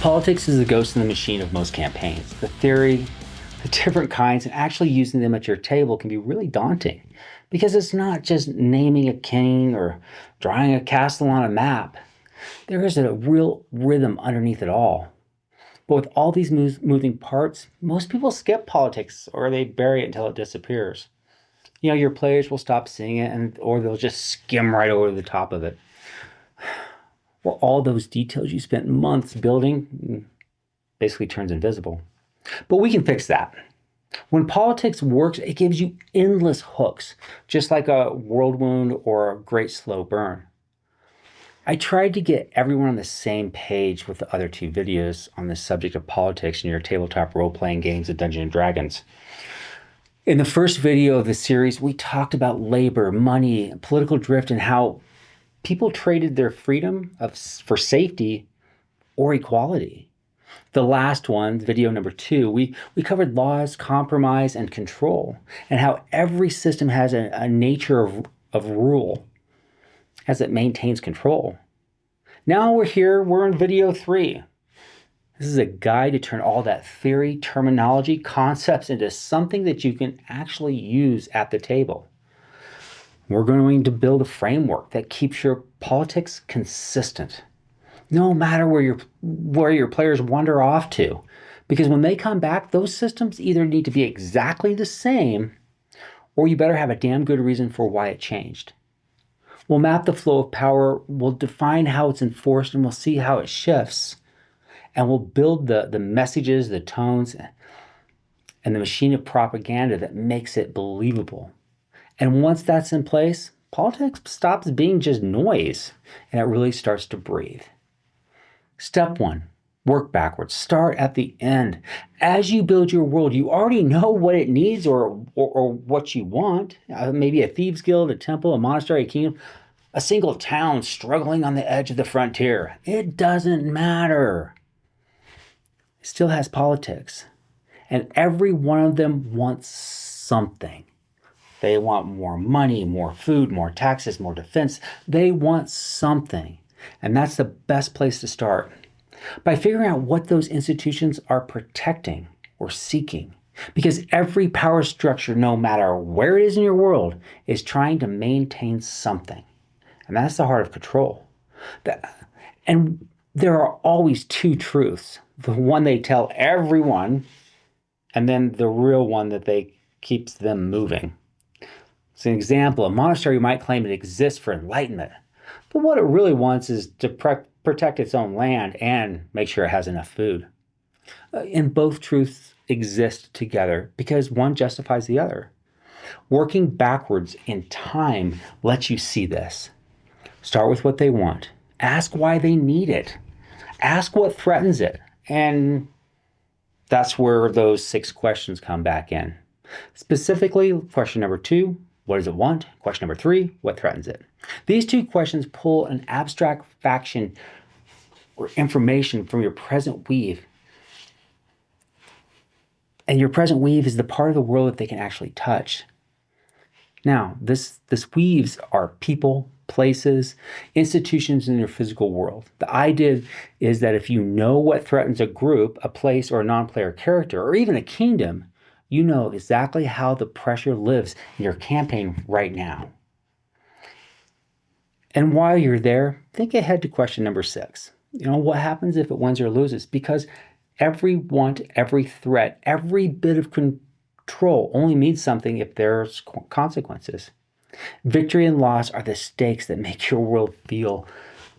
Politics is the ghost in the machine of most campaigns. The theory, the different kinds, and actually using them at your table can be really daunting because it's not just naming a king or drawing a castle on a map. There is a real rhythm underneath it all. But with all these moving parts, most people skip politics or they bury it until it disappears. You know, your players will stop seeing it or they'll just skim right over the top of it. Well, all those details you spent months building basically turns invisible. But we can fix that. When politics works, it gives you endless hooks, just like a world wound or a great slow burn. I tried to get everyone on the same page with the other two videos on the subject of politics in your tabletop role-playing games of Dungeons & Dragons. In the first video of the series, we talked about labor, money, political drift, and how people traded their freedom for safety or equality. The last one, video number 2, we covered laws, compromise, and control, and how every system has a nature of rule as it maintains control. Now we're in video 3. This is a guide to turn all that theory, terminology, concepts into something that you can actually use at the table. We're going to build a framework that keeps your politics consistent, no matter where your players wander off to. Because when they come back, those systems either need to be exactly the same, or you better have a damn good reason for why it changed. We'll map the flow of power, we'll define how it's enforced, and we'll see how it shifts. And we'll build the messages, the tones, and the machine of propaganda that makes it believable. And once that's in place, politics stops being just noise, and it really starts to breathe. Step 1, work backwards. Start at the end. As you build your world, you already know what it needs or what you want. Maybe a thieves guild, a temple, a monastery, a kingdom, a single town struggling on the edge of the frontier. It doesn't matter. It still has politics. And every one of them wants something. They want more money, more food, more taxes, more defense. They want something. And that's the best place to start. By figuring out what those institutions are protecting or seeking. Because every power structure, no matter where it is in your world, is trying to maintain something. And that's the heart of control. And there are always two truths. The one they tell everyone, and then the real one that keeps them moving. As an example, a monastery might claim it exists for enlightenment, but what it really wants is to protect its own land and make sure it has enough food. And both truths exist together because one justifies the other. Working backwards in time lets you see this. Start with what they want. Ask why they need it. Ask what threatens it. And that's where those 6 questions come back in. Specifically, question number 2, what does it want? Question number 3, what threatens it? These 2 questions pull an abstract faction or information from your present weave. And your present weave is the part of the world that they can actually touch. Now, this weaves are people, places, institutions in your physical world. The idea is that if you know what threatens a group, a place, or a non-player character, or even a kingdom, you know exactly how the pressure lives in your campaign right now. And while you're there, think ahead to question number 6. You know, what happens if it wins or loses? Because every want, every threat, every bit of control only means something if there's consequences. Victory and loss are the stakes that make your world feel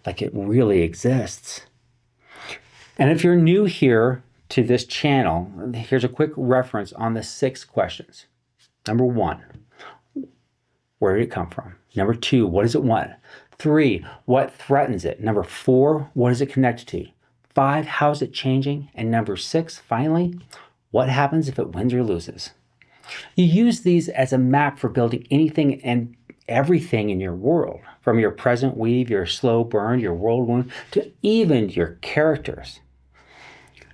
like it really exists. And if you're new here to this channel, here's a quick reference on the 6 questions. Number 1, where did it come from? Number 2, what does it want? 3, what threatens it? Number 4, what is it connected to? 5, how is it changing? And number 6, finally, what happens if it wins or loses? You use these as a map for building anything and everything in your world, from your present weave, your slow burn, your world wound, to even your characters.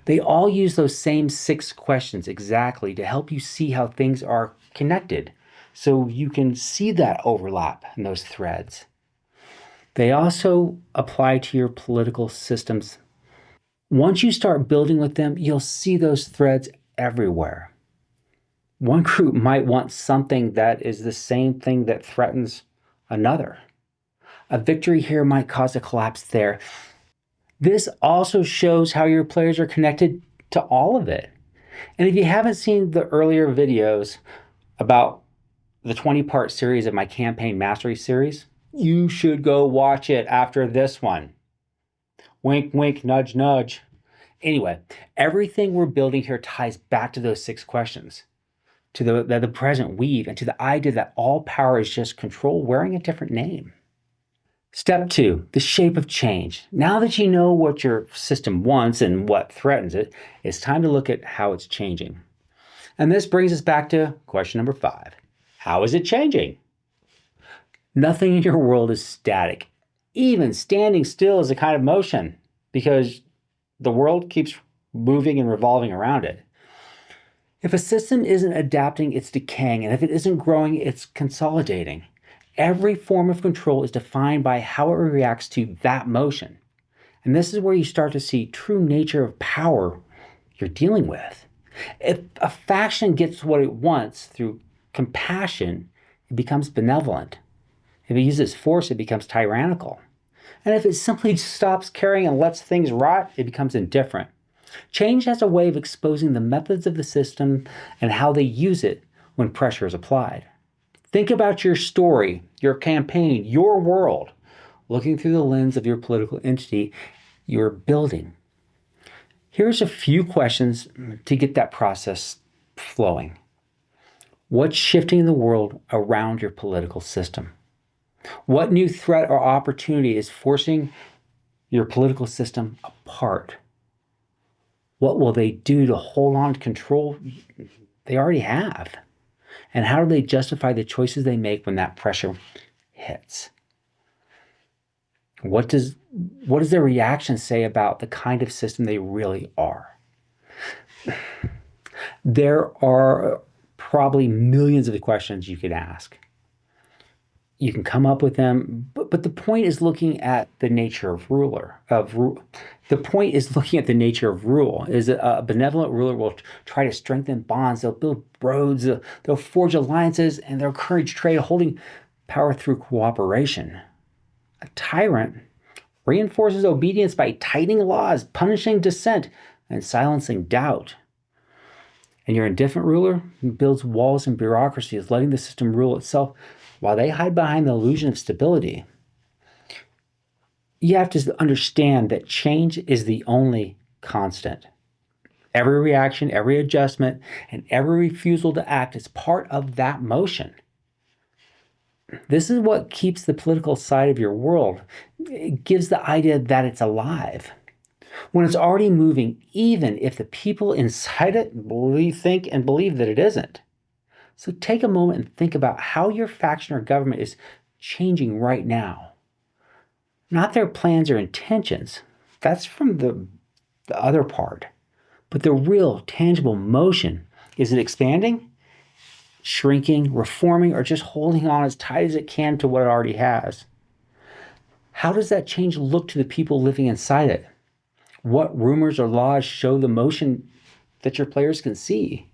They all use those same 6 questions exactly to help you see how things are connected, so you can see that overlap in those threads. They also apply to your political systems Once you start building with them, you'll see those threads everywhere. One group might want something that is the same thing that threatens another. A victory here might cause a collapse there. This also shows how your players are connected to all of it. And if you haven't seen the earlier videos about the 20-part series of my campaign mastery series, you should go watch it after this one. Wink, wink, nudge, nudge. Anyway, everything we're building here ties back to those 6 questions, to the present weave, and to the idea that all power is just control wearing a different name. Step 2, the shape of change. Now that you know what your system wants and what threatens it, it's time to look at how it's changing. And this brings us back to question number 5. How is it changing? Nothing in your world is static. Even standing still is a kind of motion because the world keeps moving and revolving around it. If a system isn't adapting, it's decaying, and if it isn't growing, it's consolidating. Every form of control is defined by how it reacts to that motion. And this is where you start to see true nature of power you're dealing with. If a faction gets what it wants through compassion, it becomes benevolent. If it uses force, it becomes tyrannical. And if it simply stops caring and lets things rot, it becomes indifferent. Change has a way of exposing the methods of the system and how they use it when pressure is applied. Think about your story, your campaign, your world, looking through the lens of your political entity you're building. Here's a few questions to get that process flowing. What's shifting in the world around your political system? What new threat or opportunity is forcing your political system apart? What will they do to hold on to control they already have? And how do they justify the choices they make when that pressure hits? What does their reaction say about the kind of system they really are? There are probably millions of questions you could ask. You can come up with them, but the point is looking at the nature of the point is looking at the nature of rule. Is a benevolent ruler will try to strengthen bonds, they'll build roads, they'll forge alliances, and they'll encourage trade, holding power through cooperation. A tyrant reinforces obedience by tightening laws, punishing dissent, and silencing doubt. And your indifferent ruler builds walls and bureaucracies, letting the system rule itself while they hide behind the illusion of stability. You have to understand that change is the only constant. Every reaction, every adjustment, and every refusal to act is part of that motion. This is what keeps the political side of your world. It gives the idea that it's alive. When it's already moving, even if the people inside it think and believe that it isn't. So take a moment and think about how your faction or government is changing right now. Not their plans or intentions. That's from the other part. But the real, tangible motion. Is it expanding, shrinking, reforming, or just holding on as tight as it can to what it already has? How does that change look to the people living inside it? What rumors or laws show the motion that your players can see?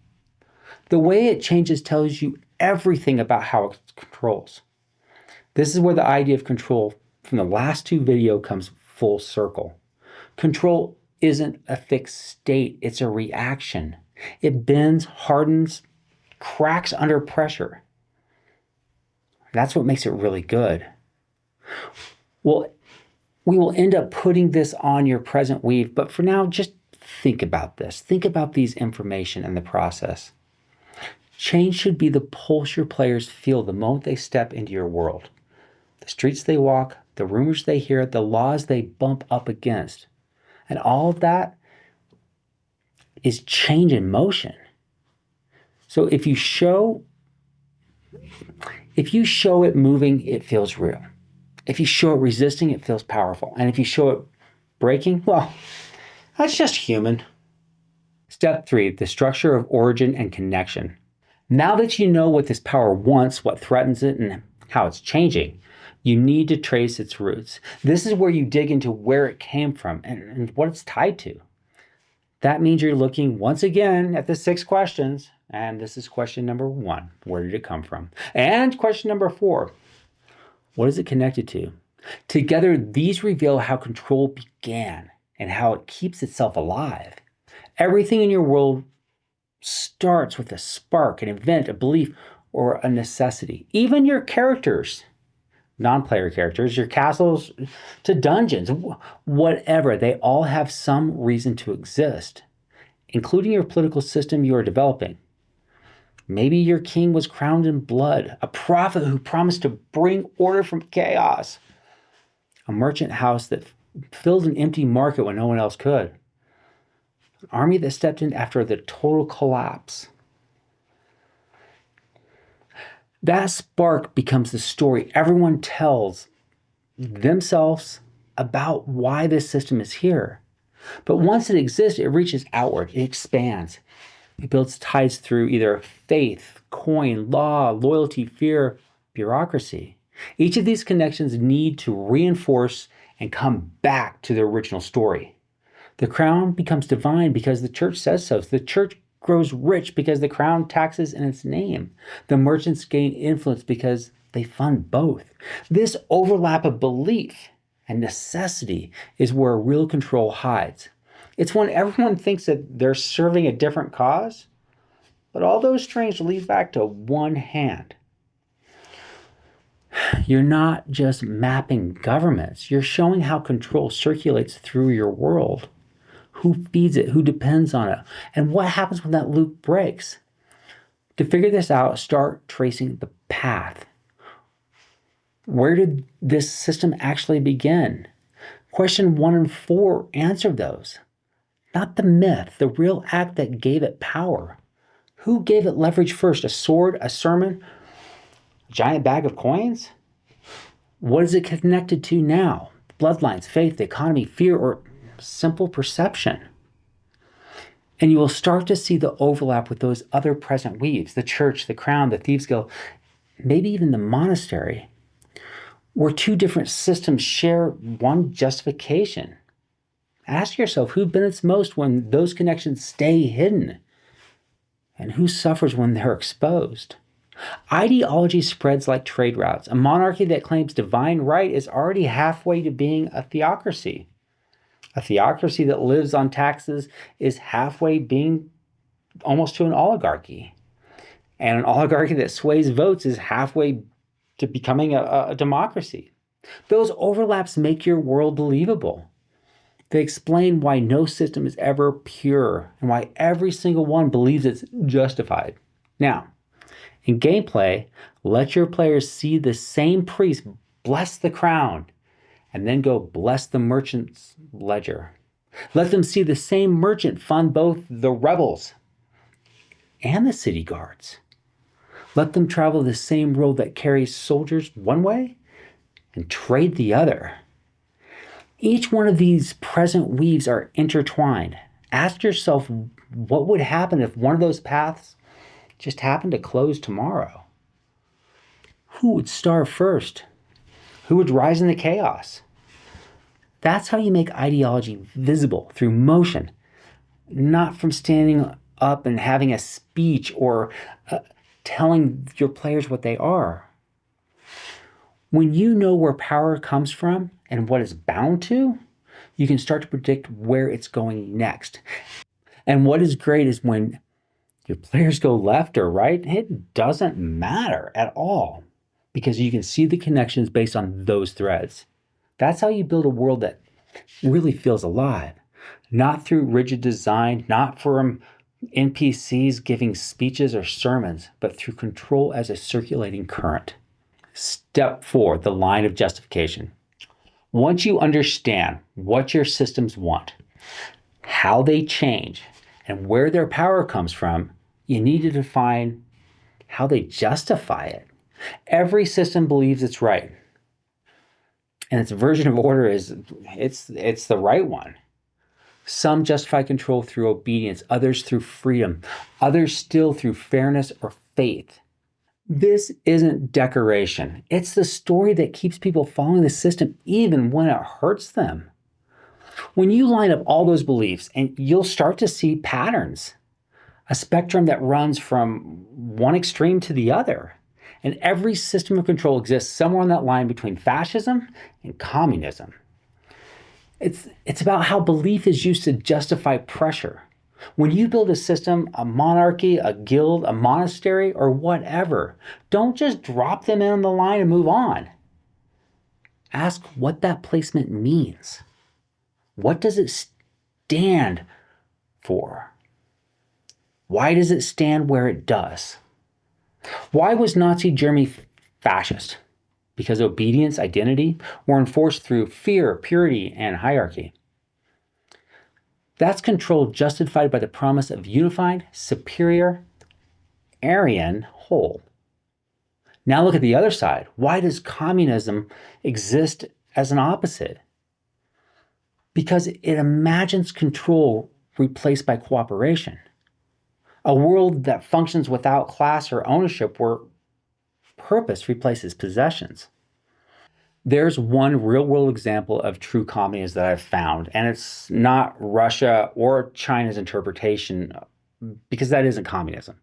The way it changes tells you everything about how it controls. This is where the idea of control from the last 2 videos comes full circle. Control isn't a fixed state, it's a reaction. It bends, hardens, cracks under pressure. That's what makes it really good. Well, we will end up putting this on your present weave, but for now, just think about this. Think about these information and the process. Change should be the pulse your players feel the moment they step into your world. The streets they walk, the rumors they hear, the laws they bump up against. And all of that is change in motion. So if you show it moving, it feels real. If you show it resisting, it feels powerful. And if you show it breaking, well, that's just human. Step 3, the structure of origin and connection. Now that you know what this power wants, what threatens it, and how it's changing, You need to trace its roots. This is where you dig into where it came from and what it's tied to. That means you're looking once again at the 6 questions. And this is question number 1. Where did it come from? And question number 4. What is it connected to? Together, these reveal how control began and how it keeps itself alive. Everything in your world starts with a spark, an event, a belief, or a necessity. Even your characters, non-player characters, your castles to dungeons, whatever, they all have some reason to exist, including your political system you are developing. Maybe your king was crowned in blood, a prophet who promised to bring order from chaos, a merchant house that filled an empty market when no one else could, an army that stepped in after the total collapse. That spark becomes the story everyone tells themselves about why this system is here. But once it exists, it reaches outward, it expands. It builds ties through either faith, coin, law, loyalty, fear, bureaucracy. Each of these connections need to reinforce and come back to the original story. The crown becomes divine because the church says so. The church grows rich because the crown taxes in its name. The merchants gain influence because they fund both. This overlap of belief and necessity is where real control hides. It's when everyone thinks that they're serving a different cause, but all those strings lead back to one hand. You're not just mapping governments, you're showing how control circulates through your world. Who feeds it, who depends on it, and what happens when that loop breaks. To figure this out, start tracing the path. Where did this system actually begin? Question 1 and 4 answer those. Not the myth, the real act that gave it power. Who gave it leverage first? A sword, a sermon, a giant bag of coins? What is it connected to now? Bloodlines, faith, the economy, fear, or simple perception? And you will start to see the overlap with those other present weaves, the church, the crown, the thieves' guild, maybe even the monastery, where 2 different systems share one justification. Ask yourself who benefits most when those connections stay hidden, and who suffers when they're exposed. Ideology spreads like trade routes. A monarchy that claims divine right is already halfway to being a theocracy. A theocracy that lives on taxes is halfway being almost to an oligarchy. And an oligarchy that sways votes is halfway to becoming a democracy. Those overlaps make your world believable. They explain why no system is ever pure and why every single one believes it's justified. Now, in gameplay, let your players see the same priest bless the crown and then go bless the merchant's ledger. Let them see the same merchant fund both the rebels and the city guards. Let them travel the same road that carries soldiers one way and trade the other. Each one of these present weaves are intertwined. Ask yourself what would happen if one of those paths just happened to close tomorrow. Who would starve first? Who would rise in the chaos? That's how you make ideology visible, through motion, not from standing up and having a speech or telling your players what they are. When you know where power comes from and what it's bound to, you can start to predict where it's going next. And what is great is when your players go left or right, it doesn't matter at all because you can see the connections based on those threads. That's how you build a world that really feels alive, not through rigid design, not from NPCs giving speeches or sermons, but through control as a circulating current. Step 4, the line of justification. Once you understand what your systems want, how they change, and where their power comes from, you need to define how they justify it. Every system believes it's right, and its version of order is it's the right one. Some justify control through obedience, others through freedom, others still through fairness or faith. This isn't decoration. It's the story that keeps people following the system even when it hurts them. When you line up all those beliefs, and you'll start to see patterns, a spectrum that runs from one extreme to the other. And every system of control exists somewhere on that line between fascism and communism. It's about how belief is used to justify pressure. When you build a system, a monarchy, a guild, a monastery, or whatever, don't just drop them in on the line and move on. Ask what that placement means. What does it stand for? Why does it stand where it does? Why was Nazi Germany fascist? Because obedience, identity were enforced through fear, purity, and hierarchy. That's control justified by the promise of unified, superior, Aryan whole. Now look at the other side. Why does communism exist as an opposite? Because it imagines control replaced by cooperation. A world that functions without class or ownership, where purpose replaces possessions. There's one real-world example of true communism that I've found, and it's not Russia or China's interpretation, because that isn't communism.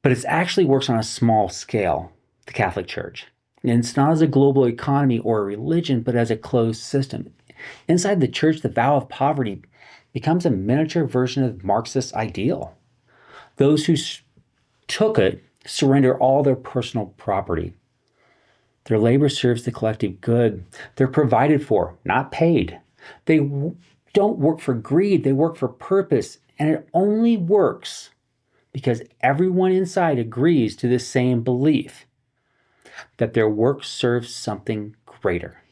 But it actually works on a small scale, the Catholic Church. And it's not as a global economy or a religion, but as a closed system. Inside the church, the vow of poverty becomes a miniature version of Marxist ideal. Those who took it surrender all their personal property. Their labor serves the collective good. They're provided for, not paid. They don't work for greed, they work for purpose. And it only works because everyone inside agrees to the same belief, that their work serves something greater.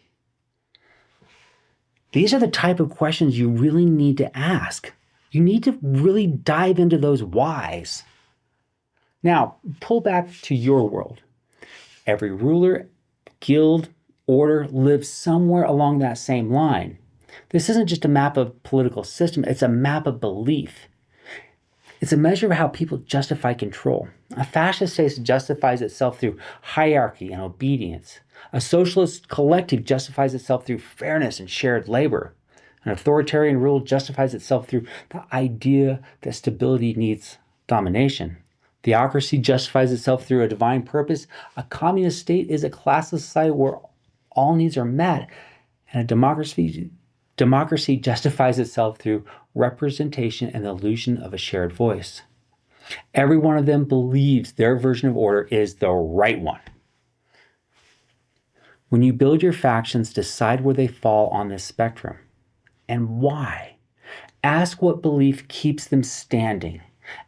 These are the type of questions you really need to ask. You need to really dive into those whys. Now, pull back to your world. Every ruler, guild, order lives somewhere along that same line. This isn't just a map of political system, it's a map of belief. It's a measure of how people justify control. A fascist state justifies itself through hierarchy and obedience. A socialist collective justifies itself through fairness and shared labor. An authoritarian rule justifies itself through the idea that stability needs domination. Theocracy justifies itself through a divine purpose. A communist state is a classless society where all needs are met. And a democracy justifies itself through representation and the illusion of a shared voice. Every one of them believes their version of order is the right one. When you build your factions, decide where they fall on this spectrum and why. Ask what belief keeps them standing.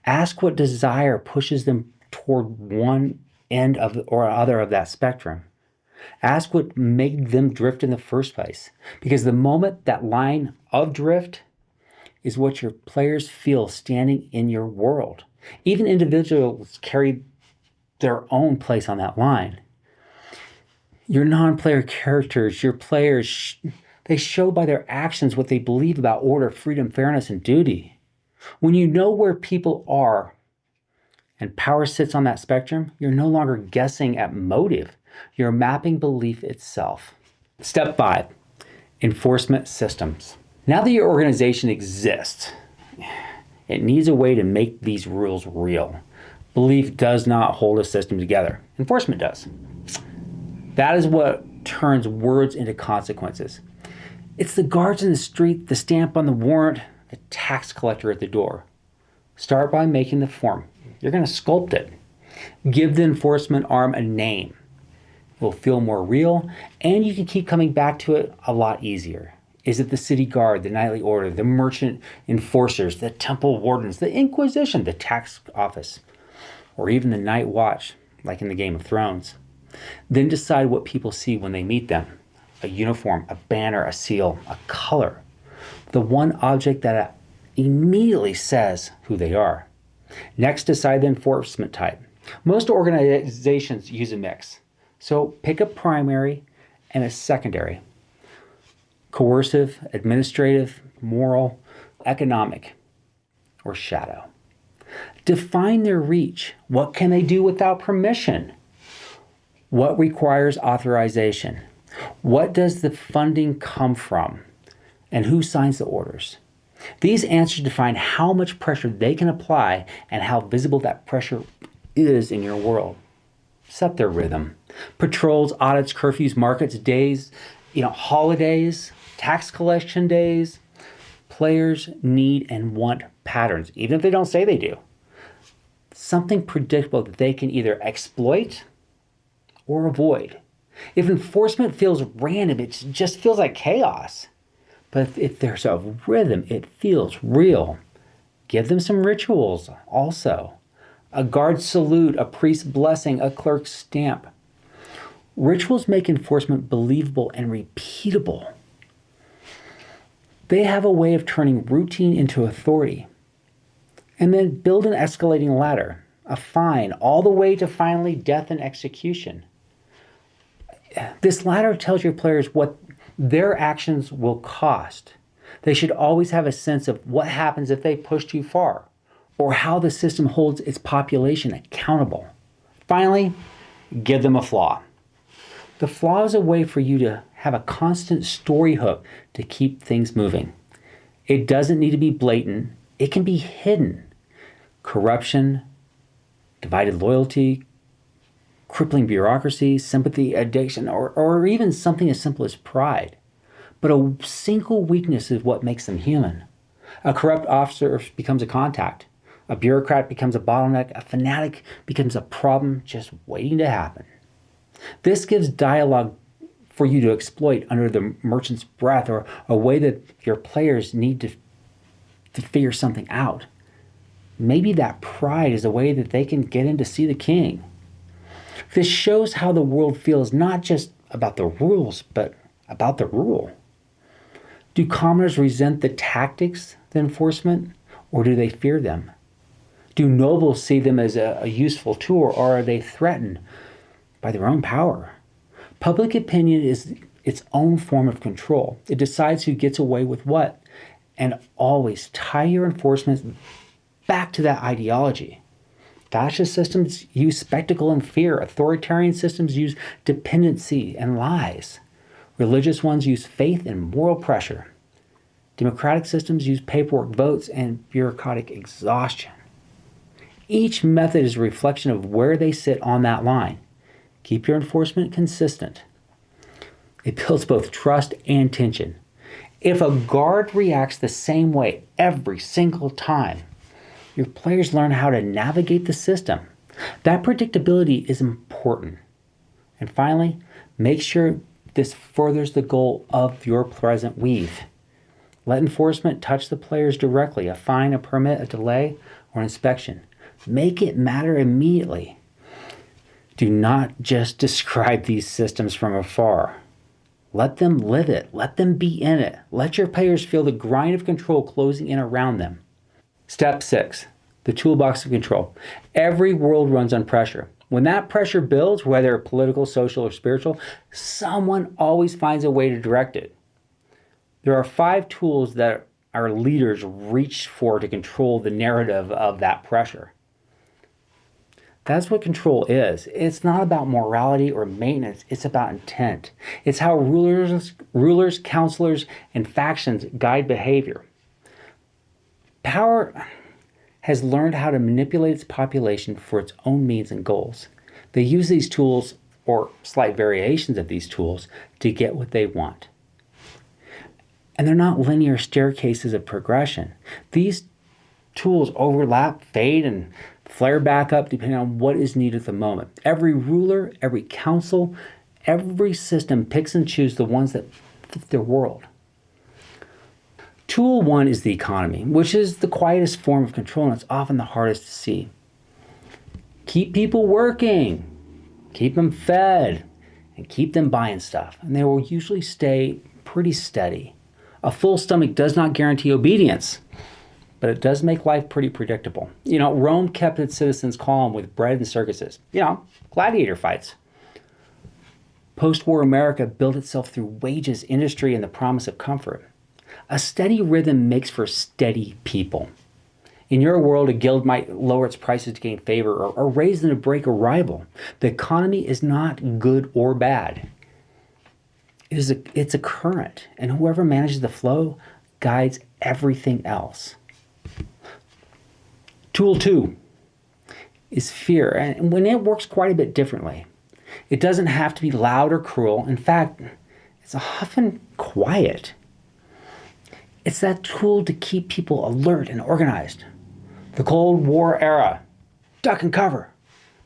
Ask what desire pushes them toward one end of or other of that spectrum. Ask what made them drift in the first place. Because the moment that line of drift is what your players feel standing in your world. Even individuals carry their own place on that line. Your non-player characters, your players, they show by their actions what they believe about order, freedom, fairness, and duty. When you know where people are and power sits on that spectrum, you're no longer guessing at motive. You're mapping belief itself. Step 5, enforcement systems. Now that your organization exists, it needs a way to make these rules real. Belief does not hold a system together. Enforcement does. That is what turns words into consequences. It's the guards in the street, the stamp on the warrant, the tax collector at the door. Start by making the form. You're going to sculpt it. Give the enforcement arm a name. It will feel more real, and you can keep coming back to it a lot easier. Is it the city guard, the nightly order, the merchant enforcers, the temple wardens, the inquisition, the tax office, or even the night watch, like in the Game of Thrones? Then decide what people see when they meet them. A uniform, a banner, a seal, a color. The one object that immediately says who they are. Next, decide the enforcement type. Most organizations use a mix. So pick a primary and a secondary. Coercive, administrative, moral, economic, or shadow. Define their reach. What can they do without permission? What requires authorization? What does the funding come from? And who signs the orders? These answers define how much pressure they can apply and how visible that pressure is in your world. Set their rhythm. Patrols, audits, curfews, markets, days, holidays, tax collection days. Players need and want patterns, even if they don't say they do. Something predictable that they can either exploit or avoid. If enforcement feels random, it just feels like chaos. But if there's a rhythm, it feels real. Give them some rituals also. A guard salute, a priest's blessing, a clerk's stamp. Rituals make enforcement believable and repeatable. They have a way of turning routine into authority. And then build an escalating ladder, a fine, all the way to finally death and execution. This ladder tells your players what their actions will cost. They should always have a sense of what happens if they push too far, or how the system holds its population accountable. Finally, give them a flaw. The flaw is a way for you to have a constant story hook to keep things moving. It doesn't need to be blatant. It can be hidden. Corruption, divided loyalty, crippling bureaucracy, sympathy, addiction, or even something as simple as pride. But a single weakness is what makes them human. A corrupt officer becomes a contact. A bureaucrat becomes a bottleneck. A fanatic becomes a problem just waiting to happen. This gives dialogue for you to exploit under the merchant's breath, or a way that your players need to figure something out. Maybe that pride is a way that they can get in to see the king. This shows how the world feels not just about the rules, but about the rule. Do commoners resent the tactics, the enforcement, or do they fear them? Do nobles see them as a useful tool, or are they threatened by their own power? Public opinion is its own form of control. It decides who gets away with what, and always tie your enforcement back to that ideology. Fascist systems use spectacle and fear. Authoritarian systems use dependency and lies. Religious ones use faith and moral pressure. Democratic systems use paperwork, votes, and bureaucratic exhaustion. Each method is a reflection of where they sit on that line. Keep your enforcement consistent. It builds both trust and tension. If a guard reacts the same way every single time, your players learn how to navigate the system. That predictability is important. And finally, make sure this furthers the goal of your present weave. Let enforcement touch the players directly, a fine, a permit, a delay, or an inspection. Make it matter immediately. Do not just describe these systems from afar. Let them live it. Let them be in it. Let your players feel the grind of control closing in around them. Step 6, the toolbox of control. Every world runs on pressure. When that pressure builds, whether political, social, or spiritual, someone always finds a way to direct it. There are 5 tools that our leaders reach for to control the narrative of that pressure. That's what control is. It's not about morality or maintenance. It's about intent. It's how rulers, counselors, and factions guide behavior. Power has learned how to manipulate its population for its own means and goals. They use these tools, or slight variations of these tools, to get what they want. And they're not linear staircases of progression. These tools overlap, fade, and flare back up depending on what is needed at the moment. Every ruler, every council, every system picks and chooses the ones that fit their world. Tool 1 is the economy, which is the quietest form of control, and it's often the hardest to see. Keep people working, keep them fed, and keep them buying stuff, and they will usually stay pretty steady. A full stomach does not guarantee obedience, but it does make life pretty predictable. Rome kept its citizens calm with bread and circuses. Gladiator fights. Post-war America built itself through wages, industry, and the promise of comfort. A steady rhythm makes for steady people. In your world, a guild might lower its prices to gain favor or raise them to break a rival. The economy is not good or bad. It's a current, and whoever manages the flow guides everything else. Tool 2 is fear, and when it works quite a bit differently. It doesn't have to be loud or cruel. In fact, it's often quiet. It's that tool to keep people alert and organized. The Cold War era, duck and cover.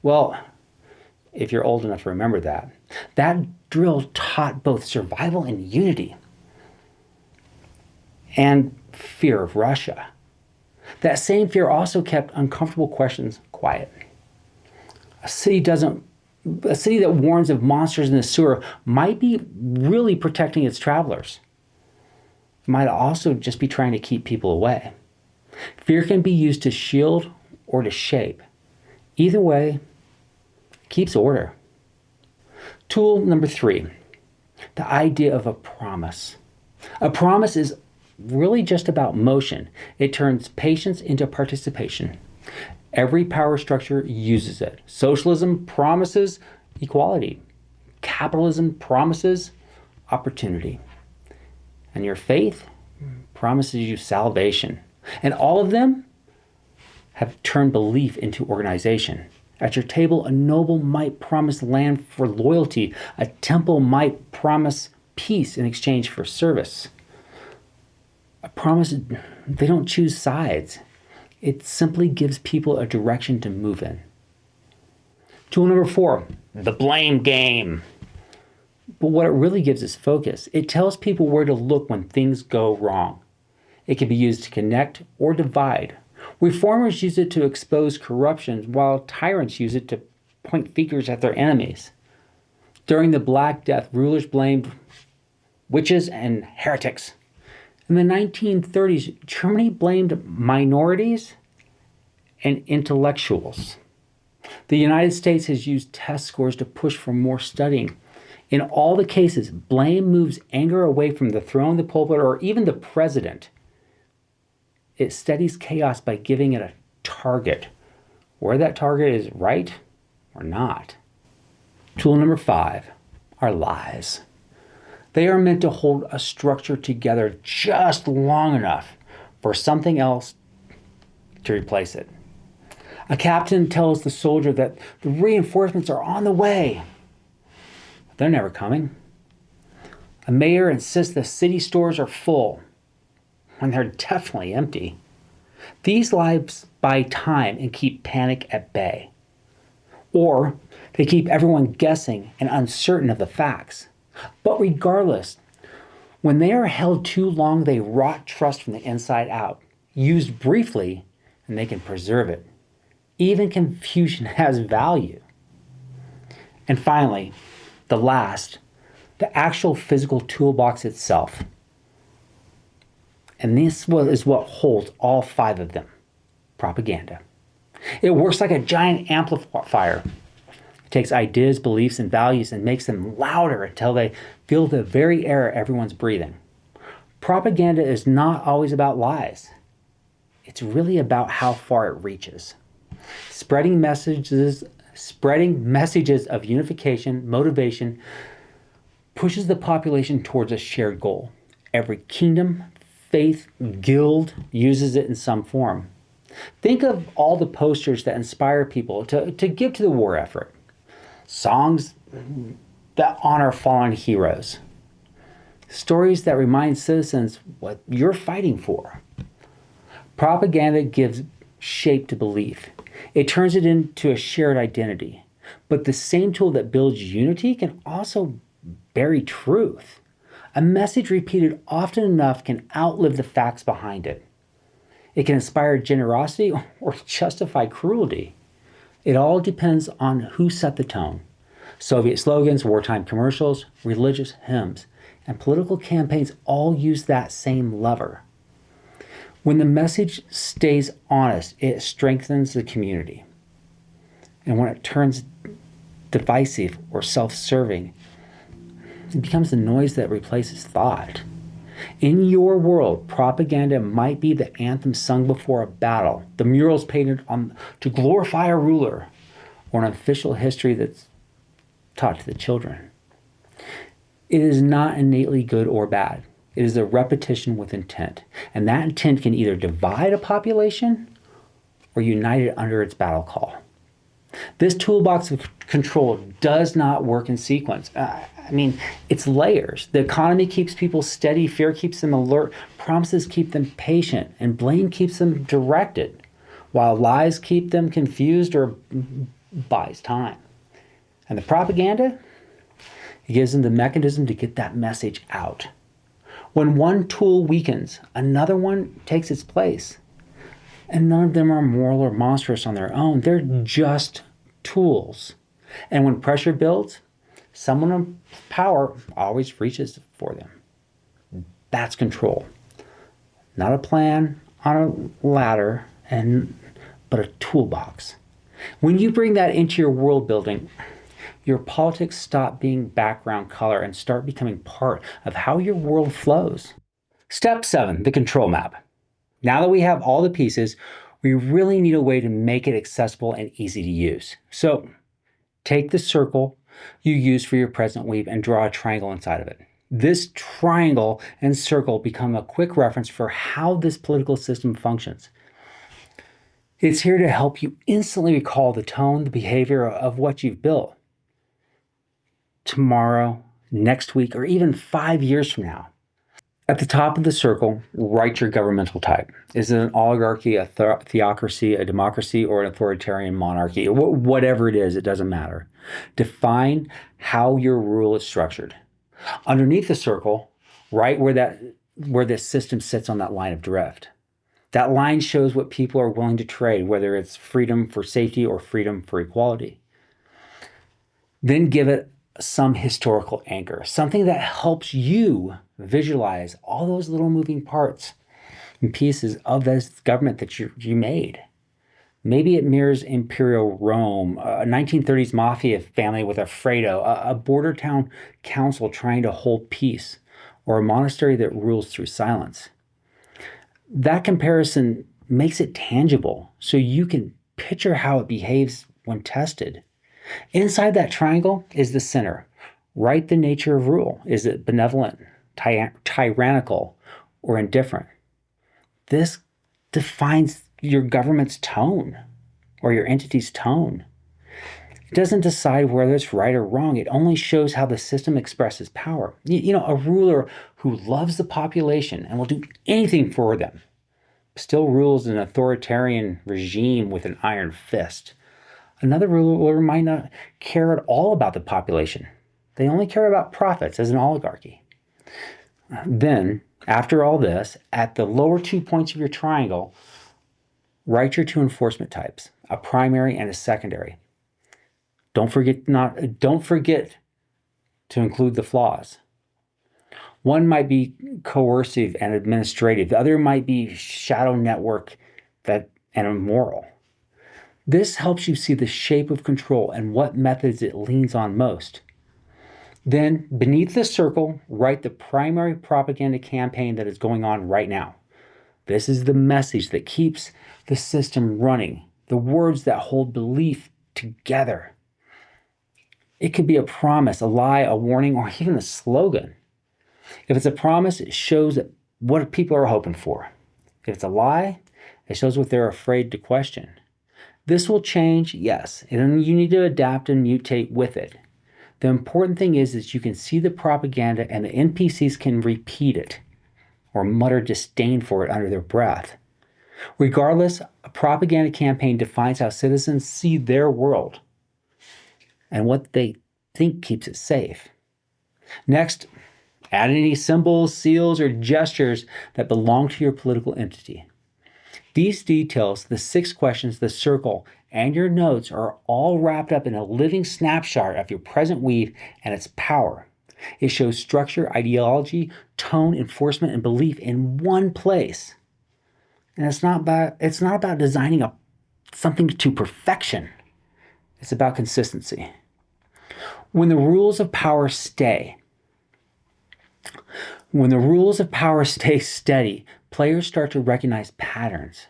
Well, if you're old enough to remember that, that drill taught both survival and unity. And fear of Russia. That same fear also kept uncomfortable questions quiet. A city that warns of monsters in the sewer might be really protecting its travelers. It might also just be trying to keep people away. Fear can be used to shield or to shape. Either way, it keeps order. Tool number 3, the idea of a promise. A promise is really just about motion. It turns patience into participation. Every power structure uses it. Socialism promises equality. Capitalism promises opportunity. And your faith promises you salvation. And all of them have turned belief into organization. At your table, a noble might promise land for loyalty. A temple might promise peace in exchange for service. A promise, they don't choose sides. It simply gives people a direction to move in. Tool number 4, the blame game. But what it really gives is focus. It tells people where to look when things go wrong. It can be used to connect or divide. Reformers use it to expose corruption, while tyrants use it to point fingers at their enemies. During the Black Death, rulers blamed witches and heretics. In the 1930s, Germany blamed minorities and intellectuals. The United States has used test scores to push for more studying. In all the cases, blame moves anger away from the throne, the pulpit, or even the president. It steadies chaos by giving it a target, where that target is right or not. Tool number 5 are lies. They are meant to hold a structure together just long enough for something else to replace it. A captain tells the soldier that the reinforcements are on the way. But they're never coming. A mayor insists the city stores are full when they're definitely empty. These lies buy time and keep panic at bay. Or they keep everyone guessing and uncertain of the facts. But regardless, when they are held too long, they rot trust from the inside out. Used briefly, and they can preserve it. Even confusion has value. And finally, the actual physical toolbox itself. And this is what holds all 5 of them. Propaganda. It works like a giant amplifier. It takes ideas, beliefs, and values and makes them louder until they fill the very air everyone's breathing. Propaganda is not always about lies. It's really about how far it reaches. Spreading messages of unification, motivation, pushes the population towards a shared goal. Every kingdom, faith, guild uses it in some form. Think of all the posters that inspire people to give to the war effort. Songs that honor fallen heroes. Stories that remind citizens what you're fighting for. Propaganda gives shape to belief. It turns it into a shared identity. But the same tool that builds unity can also bury truth. A message repeated often enough can outlive the facts behind it. It can inspire generosity or justify cruelty. It all depends on who set the tone. Soviet slogans, wartime commercials, religious hymns, and political campaigns all use that same lever. When the message stays honest, it strengthens the community. And when it turns divisive or self-serving, it becomes the noise that replaces thought. In your world, propaganda might be the anthem sung before a battle, the murals painted to glorify a ruler, or an official history that's taught to the children. It is not innately good or bad. It is a repetition with intent. And that intent can either divide a population or unite it under its battle call. This toolbox of control does not work in sequence. It's layers. The economy keeps people steady, fear keeps them alert, promises keep them patient, and blame keeps them directed, while lies keep them confused or buys time. And the propaganda, it gives them the mechanism to get that message out. When one tool weakens, another one takes its place. And none of them are moral or monstrous on their own. They're just tools. And when pressure builds, someone in power always reaches for them. That's control. Not a plan on a ladder, but a toolbox. When you bring that into your world building, your politics stop being background color and start becoming part of how your world flows. Step 7, the control map. Now that we have all the pieces, we really need a way to make it accessible and easy to use. So take the circle you use for your present weave and draw a triangle inside of it. This triangle and circle become a quick reference for how this political system functions. It's here to help you instantly recall the tone, the behavior of what you've built. Tomorrow, next week, or even 5 years from now. At the top of the circle, write your governmental type. Is it an oligarchy, a theocracy, a democracy, or an authoritarian monarchy? Whatever it is, it doesn't matter. Define how your rule is structured. Underneath the circle, write where this system sits on that line of drift. That line shows what people are willing to trade, whether it's freedom for safety or freedom for equality. Then give it some historical anchor, something that helps you visualize all those little moving parts and pieces of this government that you made. Maybe it mirrors Imperial Rome, a 1930s mafia family with a Fredo, a border town council trying to hold peace, or a monastery that rules through silence. That comparison makes it tangible so you can picture how it behaves when tested. Inside that triangle is the center. Write the nature of rule. Is it benevolent, tyrannical, or indifferent? This defines your government's tone or your entity's tone. It doesn't decide whether it's right or wrong. It only shows how the system expresses power. A ruler who loves the population and will do anything for them still rules an authoritarian regime with an iron fist. Another ruler might not care at all about the population. They only care about profits as an oligarchy. Then, after all this, at the lower 2 points of your triangle, write your 2 enforcement types, a primary and a secondary. Don't forget to include the flaws. One might be coercive and administrative. The other might be shadow network and immoral. This helps you see the shape of control and what methods it leans on most. Then, beneath the circle, write the primary propaganda campaign that is going on right now. This is the message that keeps the system running, the words that hold belief together. It could be a promise, a lie, a warning, or even a slogan. If it's a promise, it shows what people are hoping for. If it's a lie, it shows what they're afraid to question. This will change, yes, and you need to adapt and mutate with it. The important thing is that you can see the propaganda and the NPCs can repeat it or mutter disdain for it under their breath. Regardless, a propaganda campaign defines how citizens see their world and what they think keeps it safe. Next, add any symbols, seals, or gestures that belong to your political entity. These details, the 6 questions, the circle, and your notes are all wrapped up in a living snapshot of your present weave and its power. It shows structure, ideology, tone, enforcement, and belief in one place. And it's not about designing something to perfection. It's about consistency. When the rules of power stay, When the rules of power stay steady, players start to recognize patterns.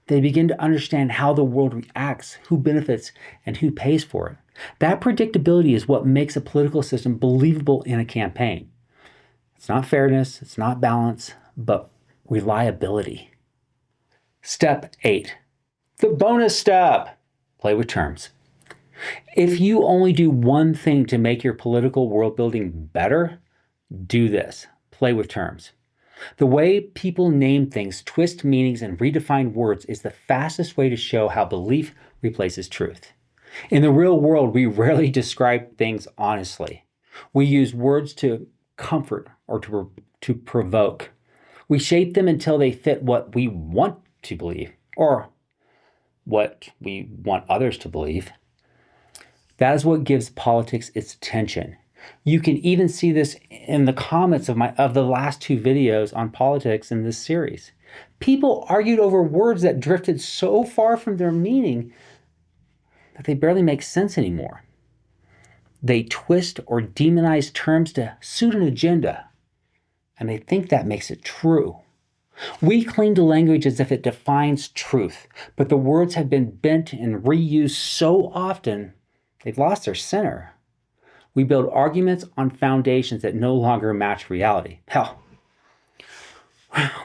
They begin to understand how the world reacts, who benefits, and who pays for it. That predictability is what makes a political system believable in a campaign. It's not fairness, it's not balance, but reliability. Step 8. The bonus step. Play with terms. If you only do one thing to make your political world building better, do this. Play with terms. The way people name things, twist meanings, and redefine words is the fastest way to show how belief replaces truth. In the real world, we rarely describe things honestly. We use words to comfort or to provoke. We shape them until they fit what we want to believe or what we want others to believe. That is what gives politics its attention. You can even see this in the comments of the last 2 videos on politics in this series. People argued over words that drifted so far from their meaning that they barely make sense anymore. They twist or demonize terms to suit an agenda, and they think that makes it true. We cling to language as if it defines truth, but the words have been bent and reused so often, they've lost their center. We build arguments on foundations that no longer match reality. Hell,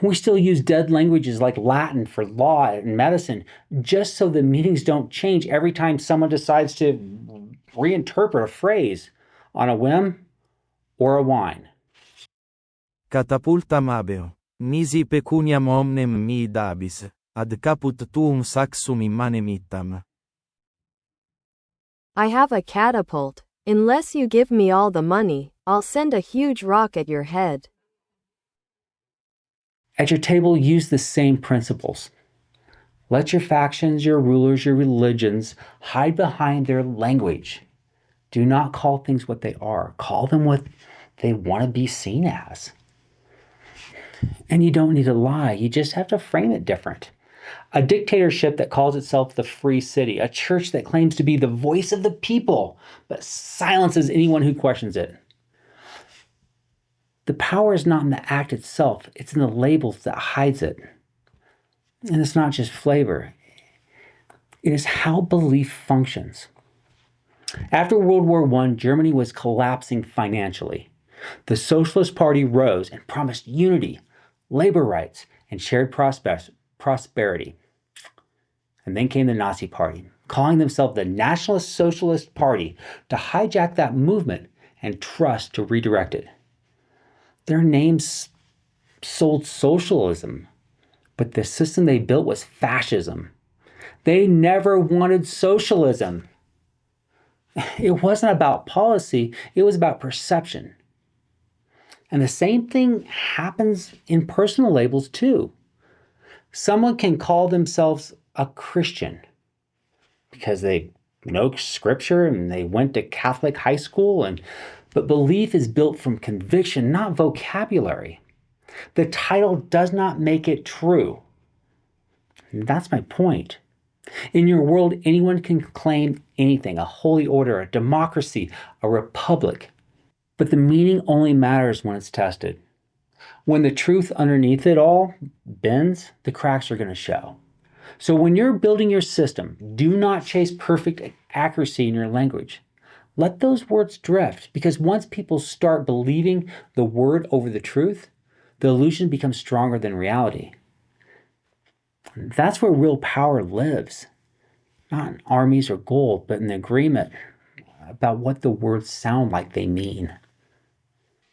we still use dead languages like Latin for law and medicine just so the meanings don't change every time someone decides to reinterpret a phrase on a whim or a whine. Catapultam abeo, nisi pecuniam omnem mi dabis, ad caput tuum saxum immanem ittam. I have a catapult. Unless you give me all the money, I'll send a huge rock at your head. At your table, use the same principles. Let your factions, your rulers, your religions hide behind their language. Do not call things what they are. Call them what they want to be seen as. And you don't need to lie. You just have to frame it different. A dictatorship that calls itself the free city, a church that claims to be the voice of the people, but silences anyone who questions it. The power is not in the act itself, it's in the labels that hides it. And it's not just flavor, it is how belief functions. After World War I, Germany was collapsing financially. The Socialist Party rose and promised unity, labor rights, and shared prosperity. And then came the Nazi Party, calling themselves the Nationalist Socialist Party, to hijack that movement and trust to redirect it. Their names sold socialism, but the system they built was fascism. They never wanted socialism. It wasn't about policy, it was about perception. And the same thing happens in personal labels too. Someone can call themselves a Christian because they know scripture and they went to Catholic high school, but belief is built from conviction, not vocabulary. The title does not make it true. And that's my point. In your world, anyone can claim anything, a holy order, a democracy, a republic. But the meaning only matters when it's tested. When the truth underneath it all bends, the cracks are going to show. So when you're building your system, do not chase perfect accuracy in your language. Let those words drift, because once people start believing the word over the truth, the illusion becomes stronger than reality. That's where real power lives. Not in armies or gold, but in the agreement about what the words sound like they mean.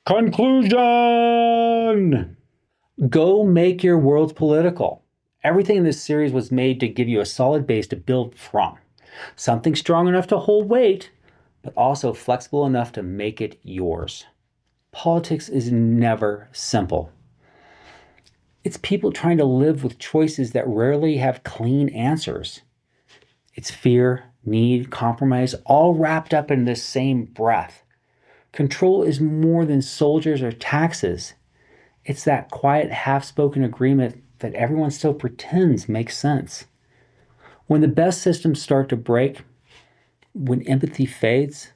Conclusion! Go make your world political. Everything in this series was made to give you a solid base to build from. Something strong enough to hold weight, but also flexible enough to make it yours. Politics is never simple. It's people trying to live with choices that rarely have clean answers. It's fear, need, compromise, all wrapped up in this same breath. Control is more than soldiers or taxes. It's that quiet, half-spoken agreement that everyone still pretends makes sense. When the best systems start to break, when empathy fades,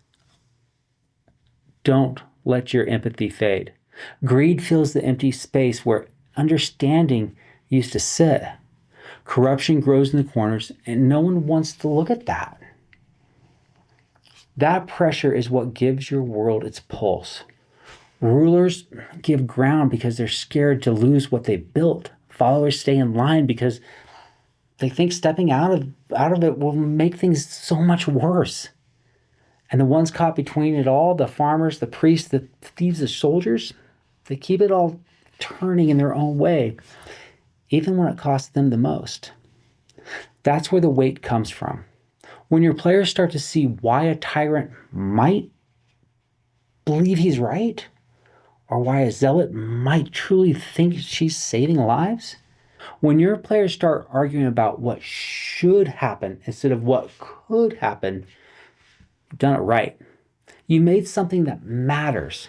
don't let your empathy fade. Greed fills the empty space where understanding used to sit. Corruption grows in the corners, and no one wants to look at that. That pressure is what gives your world its pulse. Rulers give ground because they're scared to lose what they built. Followers stay in line because they think stepping out of it will make things so much worse. And the ones caught between it all, the farmers, the priests, the thieves, the soldiers, they keep it all turning in their own way, even when it costs them the most. That's where the weight comes from. When your players start to see why a tyrant might believe he's right, or why a zealot might truly think she's saving lives, when your players start arguing about what should happen instead of what could happen, you've done it right. You made something that matters.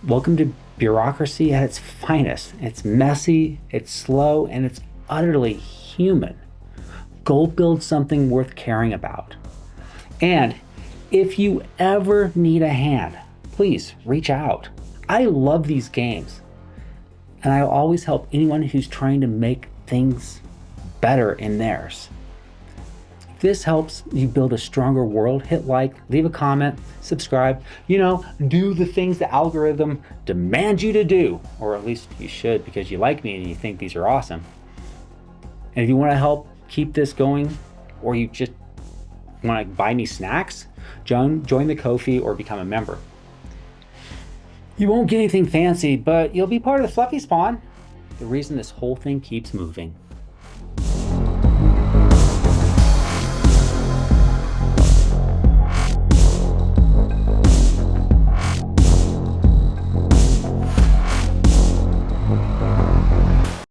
Welcome to bureaucracy at its finest. It's messy, it's slow, and it's utterly human. Go build something worth caring about. And if you ever need a hand, please reach out. I love these games, and I always help anyone who's trying to make things better in theirs. If this helps you build a stronger world, hit like, leave a comment, subscribe, do the things the algorithm demands you to do, or at least you should because you like me and you think these are awesome. And if you want to help keep this going, or you just want to buy me snacks, join the Ko-fi or become a member. You won't get anything fancy, but you'll be part of the Fluffyspawn, the reason this whole thing keeps moving.